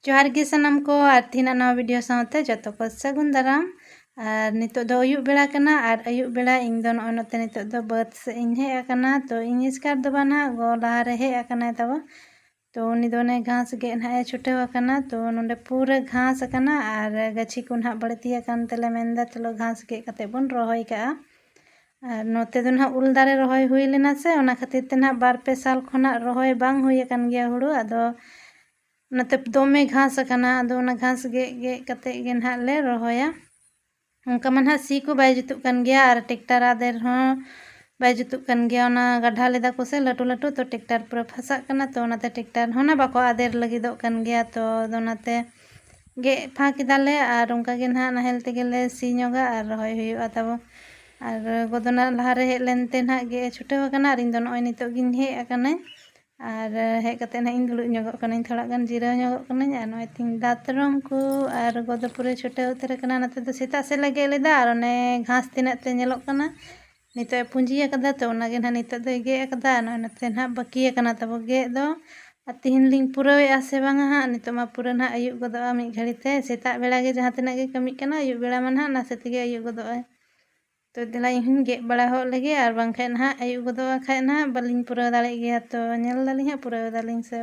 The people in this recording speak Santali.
जोहार गे सनम को और तीना नवा वीडियो साथे जतो को सगुन दाराम और नितो दो अयुब बेड़ा कना और अयुब बेड़ा इन दो नते नितो दो बात से इन हे अकना तो इन इसकार दो बना गो लहा रे हे अकना तब तो उनी दोने घास गे ना छुटे अकना तो नोंडे पूरा घास अकना और गाछी को ना बड़ती अकन तेले मेंदा चलो घास गे कते बन रोहय का और नोते दो ना उल दारे रोहय हुई लेना से ओना खातिर ते ना 2-2 साल खना रोहय बांग हुई अकन गया हुड़ू आदो नते दोमे घास अकना आदो ना घास गे कते गे ना ले रोहया उनका मन सी को बाय जुतुक कन गया और ट्रैक्टर आदेर हों बाय जुतुक कन गया ओना गड्ढा लेदा को से लटू लटू तो ट्रैक्टर पूरा फंसा कना तो ओनाते ट्रैक्टर होना बाको आदेर लगिदो कन गया तो दोनाते गे फाँक दाले और उनका गे ना नाहेल तेगे ले सी ñoगा और रोहय हुयुआ तब और गोदना लहारे हे लेनते ना गे छुटेव कना और इन दो नय नितो गिन हे अकना और हे कते ना इन दुलु ñoगो कना थोड़ा गन जिराव ñoगो कना और नय तिन दातरम को और गोदो पूरे छुटे उतर कना नते तो सेता से लगे लेदा और ने घास तिना ते ñeloग कना नितो पुंजी अकदा तो ओना गे ना नितो दो गे अकदा नते ना बाकी कना तब गे दो तिहिन लिंग पुरावे आसे बांगा हा नितो मा पूरा ना अयुब गदोआ मिद घड़ीते सेता बेड़ा गे जहां तिना गे कमी कना अयुब बेड़ा मा ना नासे तेगे अयुब गदोआ तो दिला इन गे बड़ा हो लगे और बांखे ना अयुब गदोआ खाय ना बलिन पुरा दाड़े गया तो ñel दाली हा पुरा दालिन से